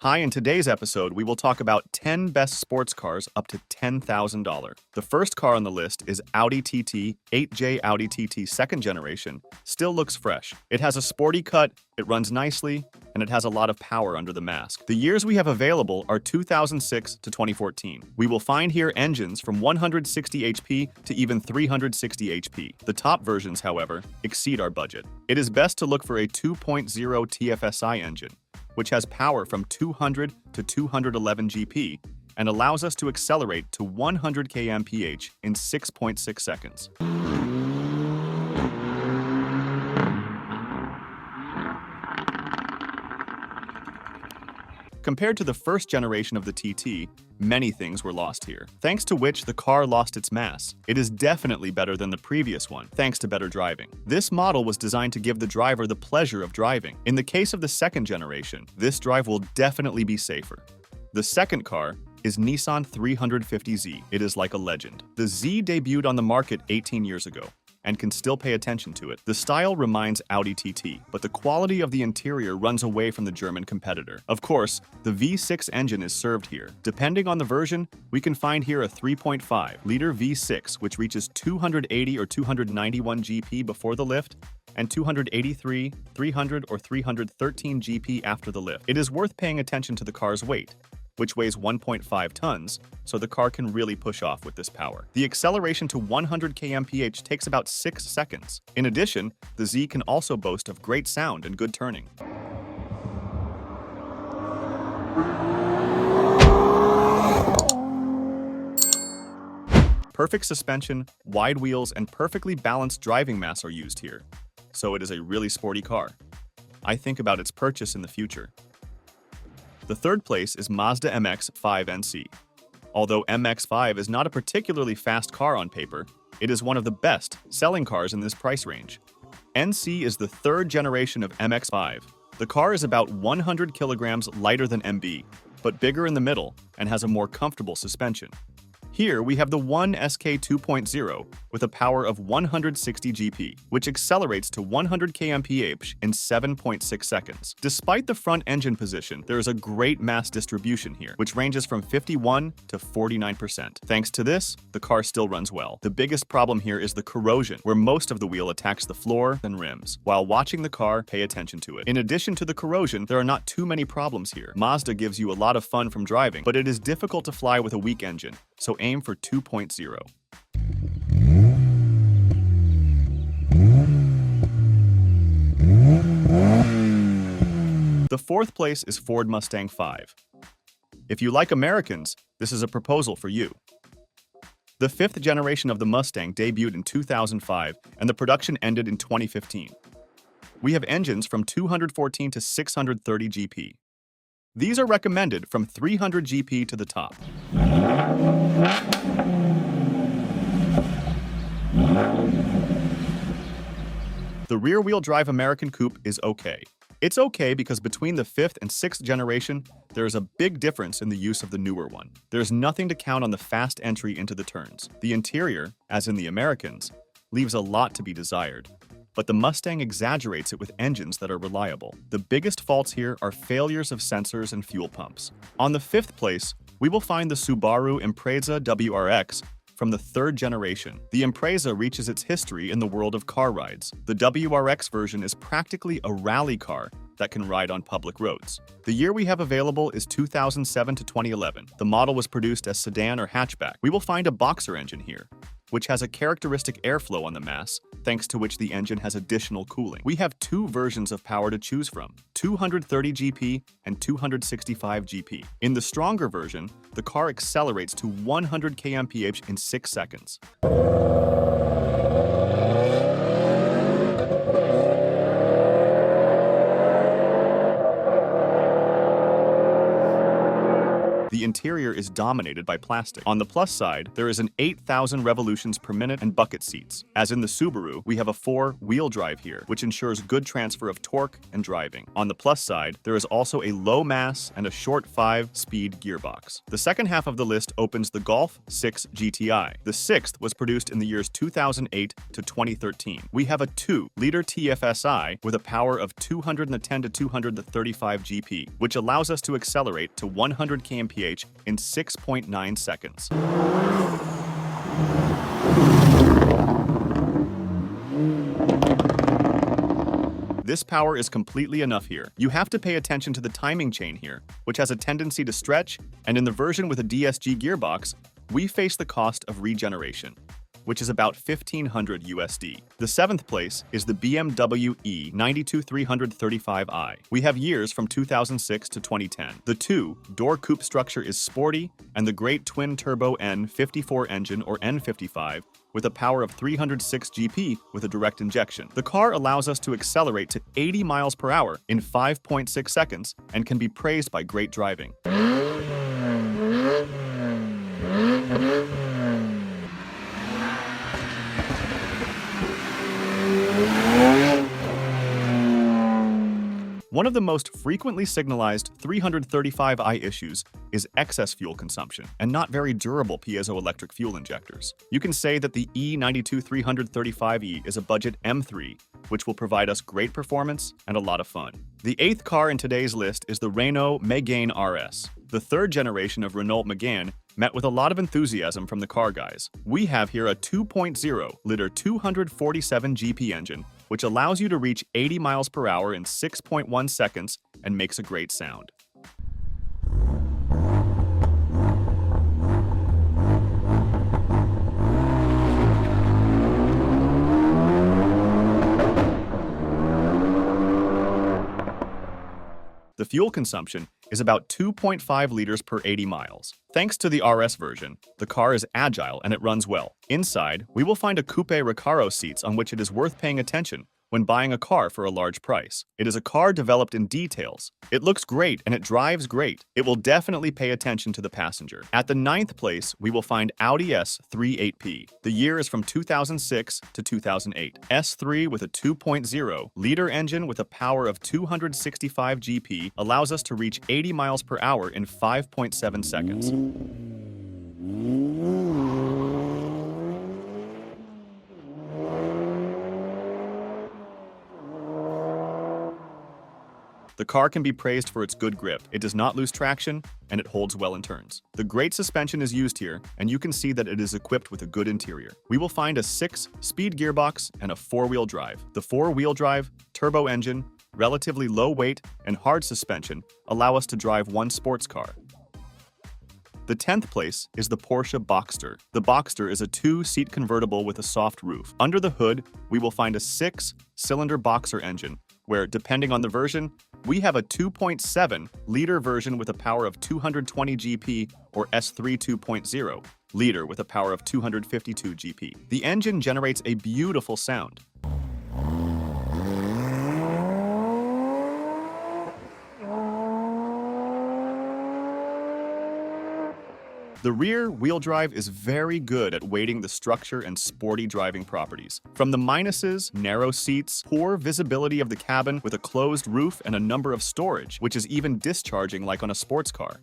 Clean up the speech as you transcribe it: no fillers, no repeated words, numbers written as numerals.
Hi, in today's episode, we will talk about 10 best sports cars up to $10,000. The first car on the list is Audi TT, 8J Audi TT second generation. Still looks fresh. It has a sporty cut, it runs nicely, and it has a lot of power under the mask. The years we have available are 2006 to 2014. We will find here engines from 160 HP to even 360 HP. The top versions, however, exceed our budget. It is best to look for a 2.0 TFSI engine, which has power from 200 to 211 GP and allows us to accelerate to 100 kmph in 6.6 seconds. Compared to the first generation of the TT, many things were lost here, thanks to which the car lost its mass. It is definitely better than the previous one, thanks to better driving. This model was designed to give the driver the pleasure of driving. In the case of the second generation, this drive will definitely be safer. The second car is Nissan 350Z. It is like a legend. The Z debuted on the market 18 years ago and can still pay attention to it. The style reminds Audi TT, but the quality of the interior runs away from the German competitor. Of course, the V6 engine is served here. Depending on the version, we can find here a 3.5-liter V6, which reaches 280 or 291 GP before the lift, and 283, 300, or 313 GP after the lift. It is worth paying attention to the car's weight, which weighs 1.5 tons, so the car can really push off with this power. The acceleration to 100 kmph takes about 6 seconds. In addition, the Z can also boast of great sound and good turning. Perfect suspension, wide wheels, and perfectly balanced driving mass are used here, so it is a really sporty car. I think about its purchase in the future. The third place is Mazda MX-5 NC. Although MX-5 is not a particularly fast car on paper, it is one of the best selling cars in this price range. NC is the third generation of MX-5. The car is about 100 kilograms lighter than MB, but bigger in the middle and has a more comfortable suspension. Here we have the 1SK 2.0 with a power of 160 GP, which accelerates to 100 kmph in 7.6 seconds. Despite the front engine position, there is a great mass distribution here, which ranges from 51 to 49%. Thanks to this, the car still runs well. The biggest problem here is the corrosion, where most of the wheel attacks the floor and rims. While watching the car, pay attention to it. In addition to the corrosion, there are not too many problems here. Mazda gives you a lot of fun from driving, but it is difficult to fly with a weak engine, so aim for 2.0. The fourth place is Ford Mustang 5. If you like Americans, this is a proposal for you. The fifth generation of the Mustang debuted in 2005, and the production ended in 2015. We have engines from 214 to 630 GP. These are recommended from 300 GP to the top. The rear-wheel drive American Coupe is okay. It's okay because between the 5th and 6th generation, there is a big difference in the use of the newer one. There's nothing to count on the fast entry into the turns. The interior, as in the Americans, leaves a lot to be desired, but the Mustang exaggerates it with engines that are reliable. The biggest faults here are failures of sensors and fuel pumps. On the 5th place, we will find the Subaru Impreza WRX from the 3rd generation. The Impreza reaches its history in the world of car rides. The WRX version is practically a rally car that can ride on public roads. The year we have available is 2007 to 2011. The model was produced as sedan or hatchback. We will find a boxer engine here, which has a characteristic airflow on the mass, thanks to which the engine has additional cooling. We have two versions of power to choose from, 230 GP and 265 GP. In the stronger version, the car accelerates to 100 kmph in 6 seconds. the interior is dominated by plastic. On the plus side, there is an 8,000 revolutions per minute and bucket seats. As in the Subaru, we have a 4-wheel drive here, which ensures good transfer of torque and driving. On the plus side, there is also a low mass and a short 5-speed gearbox. The second half of the list opens the Golf 6 GTI. The sixth was produced in the years 2008 to 2013. We have a 2-liter TFSI with a power of 210 to 235 GP, which allows us to accelerate to 100 kmph in 6.9 seconds. This power is completely enough here. You have to pay attention to the timing chain here, which has a tendency to stretch, and in the version with a DSG gearbox, we face the cost of regeneration, which is about $1,500 USD. The seventh place is the BMW E92335i. We have years from 2006 to 2010. The 2-door coupe structure is sporty, and the great twin-turbo N54 engine, or N55, with a power of 306 GP with a direct injection. The car allows us to accelerate to 80 miles per hour in 5.6 seconds and can be praised by great driving. One of the most frequently signalized 335i issues is excess fuel consumption and not very durable piezoelectric fuel injectors. You can say that the E92335e is a budget M3, which will provide us great performance and a lot of fun. The eighth car in today's list is the Renault Megane RS. The third generation of Renault Megane met with a lot of enthusiasm from the car guys. We have here a 2.0-liter 247 GP engine, which allows you to reach 80 miles per hour in 6.1 seconds and makes a great sound. The fuel consumption is about 2.5 liters per 80 miles. Thanks to the RS version, the car is agile and it runs well. Inside, we will find a coupe Recaro seats on which it is worth paying attention when buying a car for a large price. It is a car developed in details. It looks great and it drives great. It will definitely pay attention to the passenger. At the ninth place, we will find Audi S3 8P. The year is from 2006 to 2008. S3 with a 2.0-liter engine with a power of 265 GP allows us to reach 80 miles per hour in 5.7 seconds. The car can be praised for its good grip. It does not lose traction, and it holds well in turns. The great suspension is used here, and you can see that it is equipped with a good interior. We will find a 6-speed gearbox and a 4-wheel drive. The 4-wheel drive, turbo engine, relatively low weight, and hard suspension allow us to drive one sports car. The 10th place is the Porsche Boxster. The Boxster is a 2-seat convertible with a soft roof. Under the hood, we will find a 6-cylinder Boxer engine, where, depending on the version, we have a 2.7-liter version with a power of 220 GP or S3 2.0-liter with a power of 252 GP. The engine generates a beautiful sound. The rear-wheel drive is very good at weighting the structure and sporty driving properties. From the minuses, narrow seats, poor visibility of the cabin with a closed roof and a number of storage, which is even discharging like on a sports car.